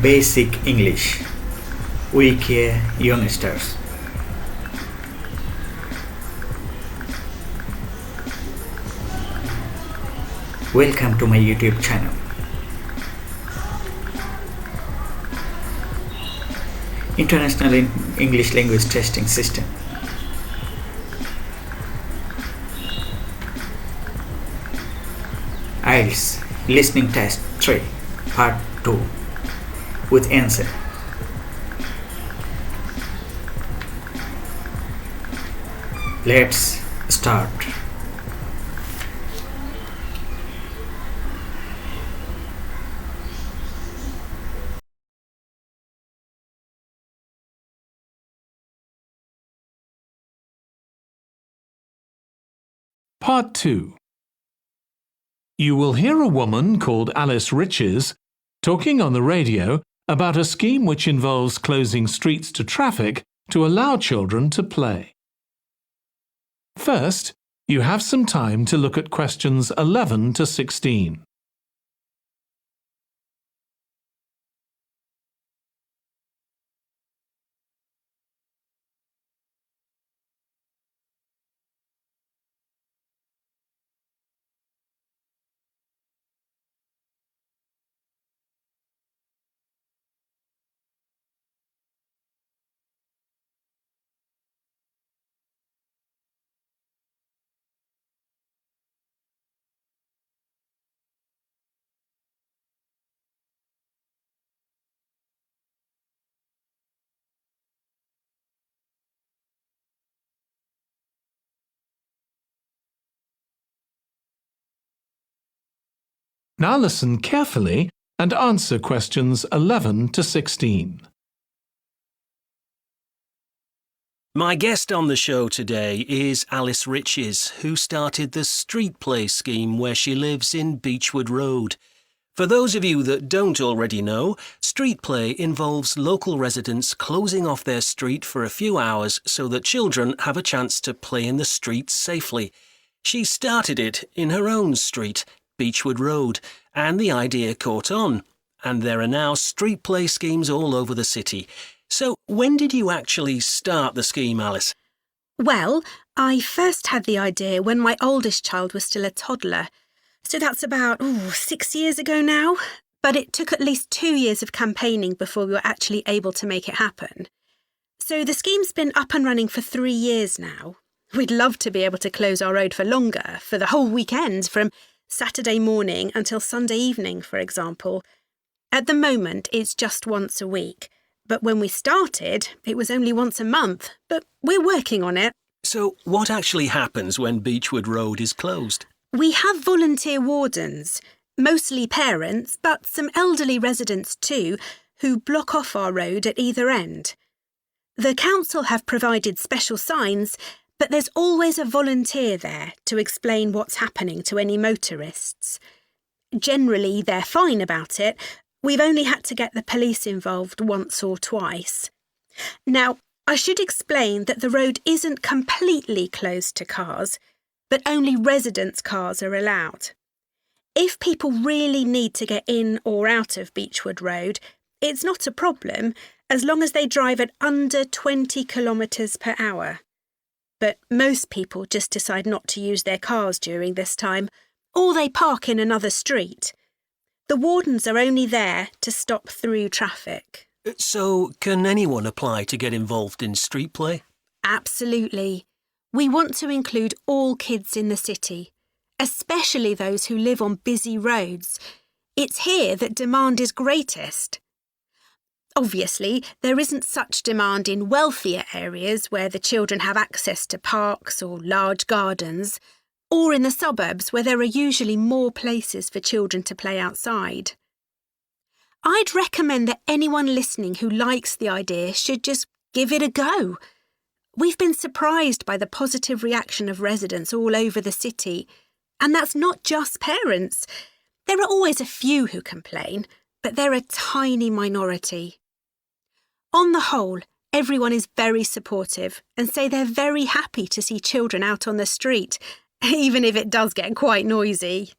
Basic English. We care youngsters. Welcome to my YouTube channel. International English Language Testing System. IELTS Listening Test 3 Part 2 with answer. Let's start. Part 2. You will hear a woman called Alice Riches talking on the radio about a scheme which involves closing streets to traffic to allow children to play. First, you have some time to look at questions 11 to 16. Now listen carefully and answer questions 11 to 16. My guest on the show today is Alice Riches, who started the street play scheme where she lives in Beechwood Road. For those of you that don't already know, street play involves local residents closing off their street for a few hours so that children have a chance to play in the streets safely. She started it in her own street, Beechwood Road, and the idea caught on, and there are now street play schemes all over the city. So when did you actually start the scheme, Alice? Well, I first had the idea when my oldest child was still a toddler, so that's about 6 years ago now, but it took at least 2 years of campaigning before we were actually able to make it happen. So the scheme's been up and running for 3 years now. We'd love to be able to close our road for longer, for the whole weekend, from Saturday morning until Sunday evening, for example. At the moment, it's just once a week. But when we started, it was only once a month. But we're working on it. So what actually happens when Beechwood Road is closed? We have volunteer wardens, mostly parents, but some elderly residents too, who block off our road at either end. The council have provided special signs, but there's always a volunteer there to explain what's happening to any motorists. Generally, they're fine about it. We've only had to get the police involved once or twice. Now, I should explain that the road isn't completely closed to cars, but only residents' cars are allowed. If people really need to get in or out of Beechwood Road, it's not a problem as long as they drive at under 20 kilometres per hour. But most people just decide not to use their cars during this time, or they park in another street. The wardens are only there to stop through traffic. So can anyone apply to get involved in street play? Absolutely. We want to include all kids in the city, especially those who live on busy roads. It's here that demand is greatest. Obviously, there isn't such demand in wealthier areas where the children have access to parks or large gardens, or in the suburbs where there are usually more places for children to play outside. I'd recommend that anyone listening who likes the idea should just give it a go. We've been surprised by the positive reaction of residents all over the city, and that's not just parents. There are always a few who complain, but they're a tiny minority. On the whole, everyone is very supportive and say they're very happy to see children out on the street, even if it does get quite noisy.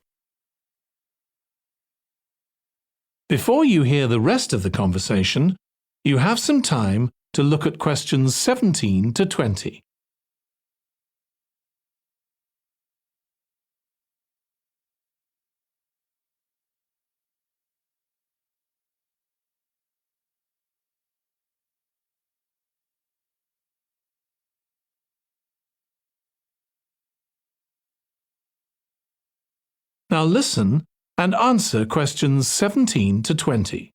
Before you hear the rest of the conversation, you have some time to look at questions 17 to 20. Now listen and answer questions 17 to 20.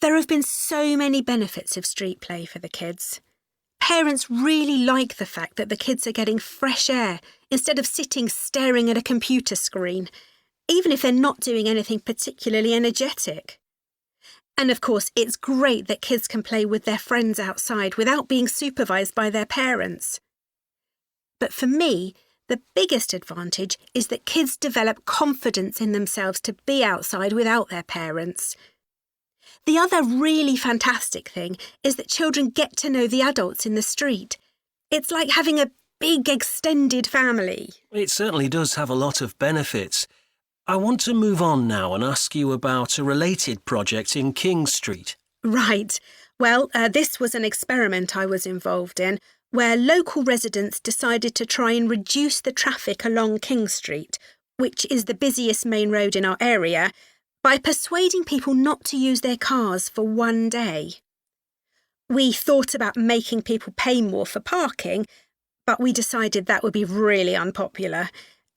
There have been so many benefits of street play for the kids. Parents really like the fact that the kids are getting fresh air instead of sitting staring at a computer screen, even if they're not doing anything particularly energetic. And of course, it's great that kids can play with their friends outside without being supervised by their parents. But for me, the biggest advantage is that kids develop confidence in themselves to be outside without their parents. The other really fantastic thing is that children get to know the adults in the street. It's like having a big extended family. It certainly does have a lot of benefits. I want to move on now and ask you about a related project in King Street. Right. Well, this was an experiment I was involved in, where local residents decided to try and reduce the traffic along King Street, which is the busiest main road in our area, by persuading people not to use their cars for one day. We thought about making people pay more for parking, but we decided that would be really unpopular.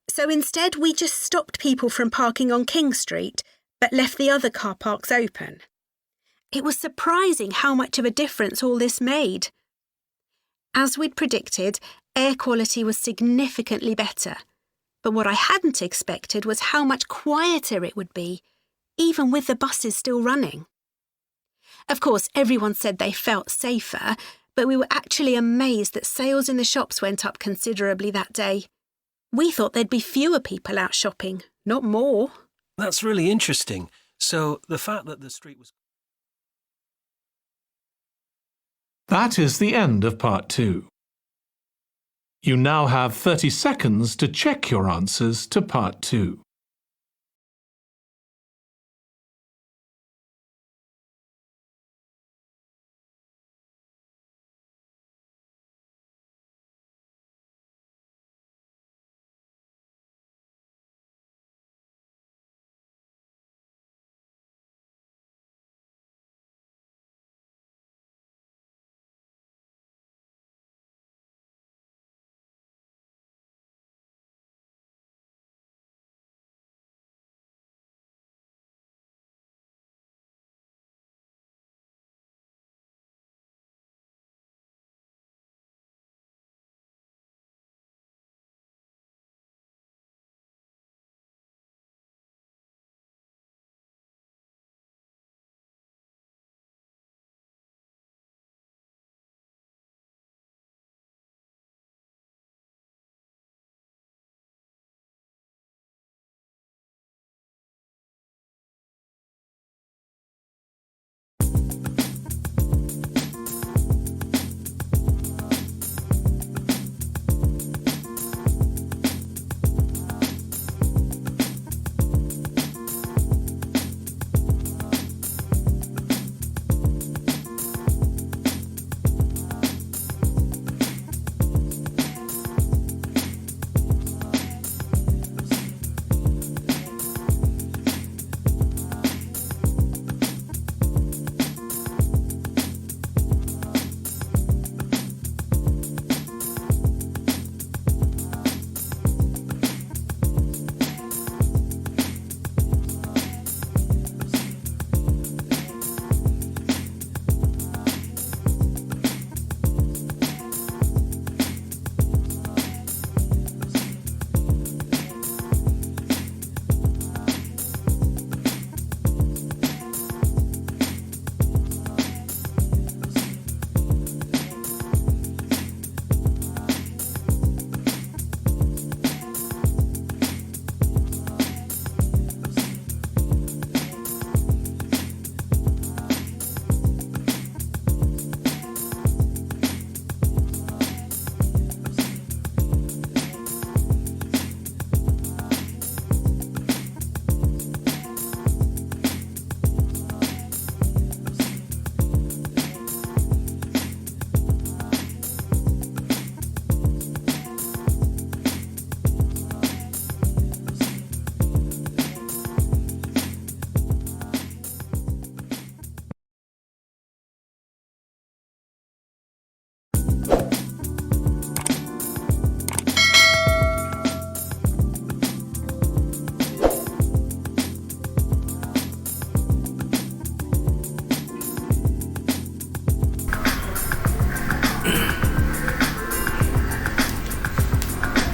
So instead, we just stopped people from parking on King Street, but left the other car parks open. It was surprising how much of a difference all this made. As we'd predicted, air quality was significantly better. But what I hadn't expected was how much quieter it would be, even with the buses still running. Of course, everyone said they felt safer, but we were actually amazed that sales in the shops went up considerably that day. We thought there'd be fewer people out shopping, not more. That's really interesting. So the fact that the street was... That is the end of part 2. You now have 30 seconds to check your answers to part 2.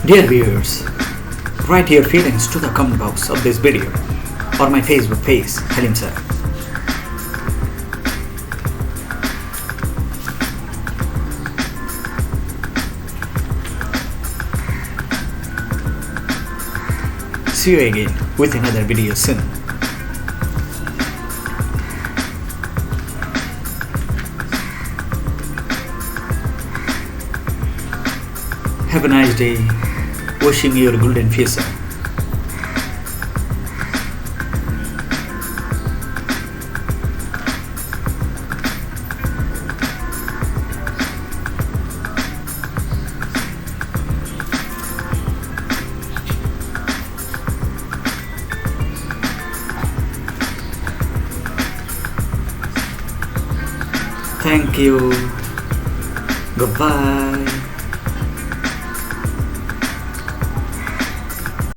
Dear viewers, write your feelings to the comment box of this video or my Facebook page, Halim Sir. See you again with another video soon. Have a nice day. Wishing you a golden future. Thank you. Goodbye.